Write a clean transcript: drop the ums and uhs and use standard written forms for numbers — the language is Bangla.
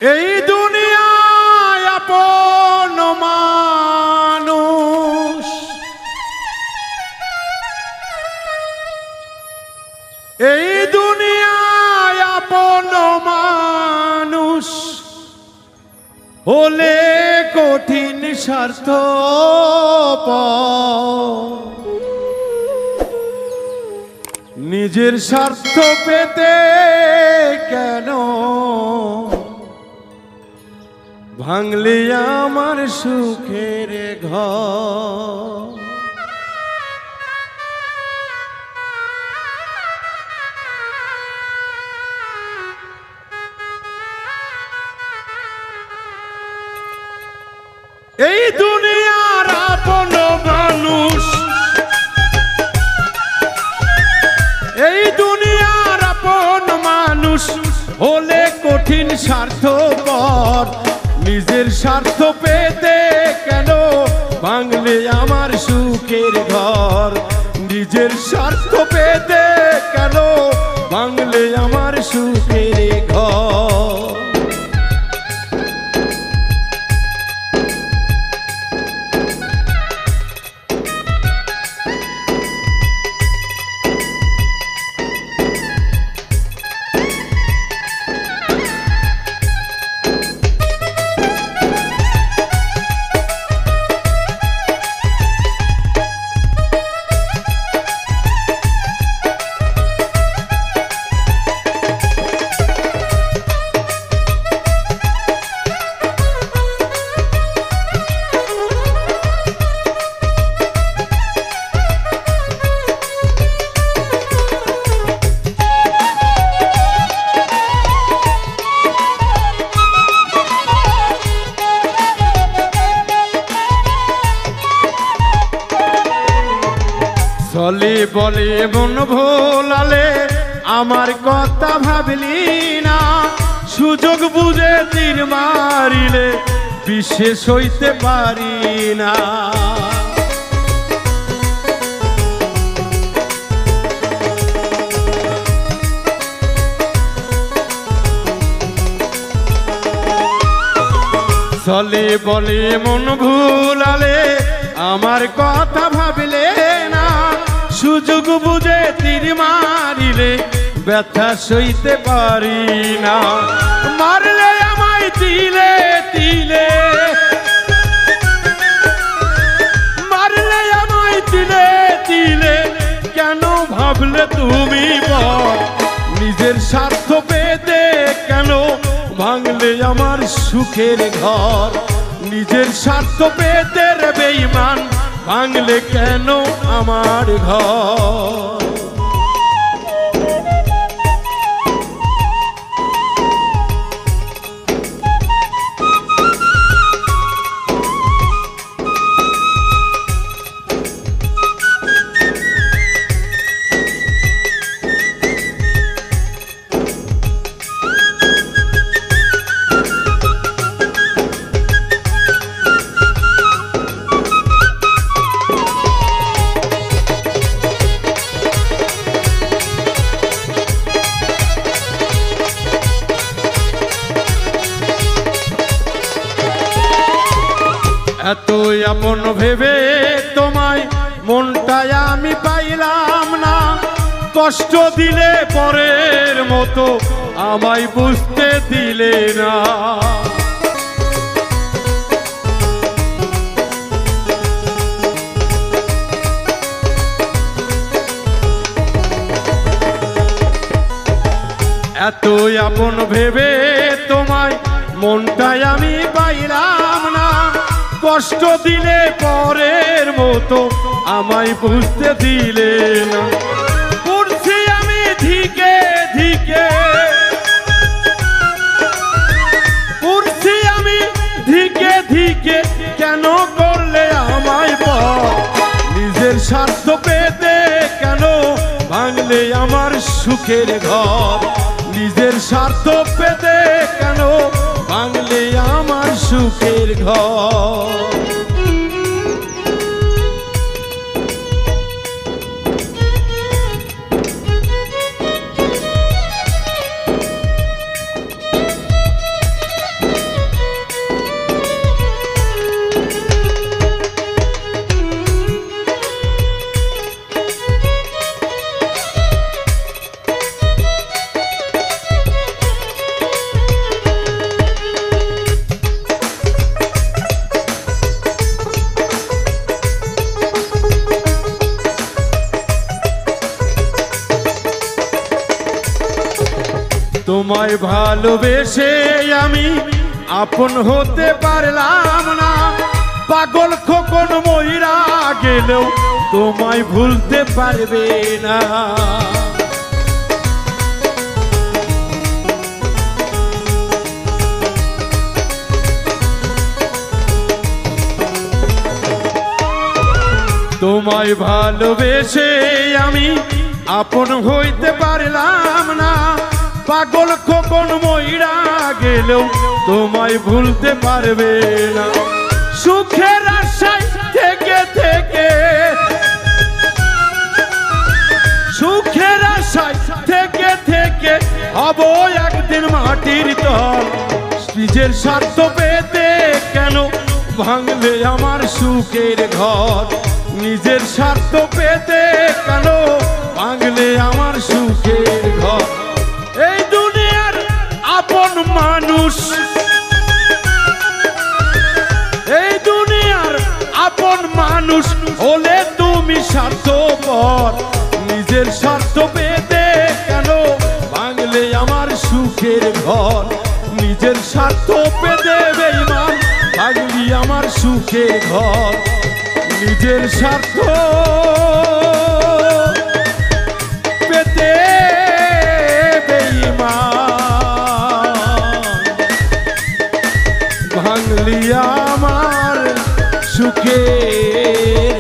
এই দুনিয়ায় আপন মানুষ, এই দুনিয়ায় আপন মানুষ হলে কঠিন স্বার্থপর, নিজের স্বার্থ পেতে কেন ভাঙলে আমার সুখের ঘর। এই দুনিয়ার আপন মানুষ, এই দুনিয়ার আপন মানুষ হলে কঠিন স্বার্থপর, নিজের স্বার্থ পেতে কেন ভাঙলে আমার সুখের ঘর, নিজের স্বার্থ পেতে কেন ভাঙলে আমার সুখের ঘর। চলে বলে মন ভোলালে আমার কথা ভাবলি না, সুযোগ বুঝে তীর মারিলে বিশেষ হইতে পারি না। চলে বলে মন ভোলালে আমার কথা ভাবলে না, সুযোগ বুঝে তীর মারিলে ব্যথা সইতে পারি না। মারলে আমায় তিলে তিলে, মারলে আমায় তিলে তিলে, কেন ভাবলে তুমি পর, নিজের স্বার্থ পেতে কেন ভাঙলে আমার সুখের ঘর, নিজের স্বার্থ পেতে রে বেঈমান ভাঙলে কেন আমার ঘর। এতই আপন ভেবে তোমায় মনটায় আমি পাইলাম না, কষ্ট দিলে পরের মতো আমায় বুঝতে দিলে না। এতই আপন ভেবে তোমায় মনটায় আমি পাইলাম না, কষ্ট দিলে পরের মতো আমায় বুঝতে দিলে না। পড়ছি আমি ধিকে ধিকে, পড়ছি আমি ধিকে ধিকে, কেন করলে আমায় পর, নিজের স্বার্থ পেতে কেন ভাঙলে আমার সুখের ঘর, নিজের স্বার্থ পেতে কেন ভাঙলে আমার সুখের ঘর। তোমায় ভালোবেসে আমি আপন হতে পারলাম না, পাগল খোকন মইরা গেলেও তোমায় ভুলতে পারবে না। তোমায় ভালোবেসে আমি আপন হইতে পারলাম না, পাগল খোকন মইরা গেলেও তোমায় ভুলতে পারবে না। সুখের আশায় থেকে থেকে, সুখের আশায় থেকে থেকে হব একদিন মাটির দল। নিজের স্বার্থ পেতে কেন ভাঙলে আমার সুখের ঘর, নিজের স্বার্থ পেতে কেন ভাঙলে আমার সুখের ঘর। এই দুনিয়ার আপন মানুষ, এই দুনিয়ার আপন মানুষ হলে তুমি স্বার্থপর, নিজের স্বার্থ পেতে কেন ভাঙলে আমার সুখের ঘর, নিজের স্বার্থ পেতে বেঈমান ভাঙলি আমার সুখের ঘর। নিজের স্বার্থ পেতে বেঈমান ভাঙলি আমার সুখের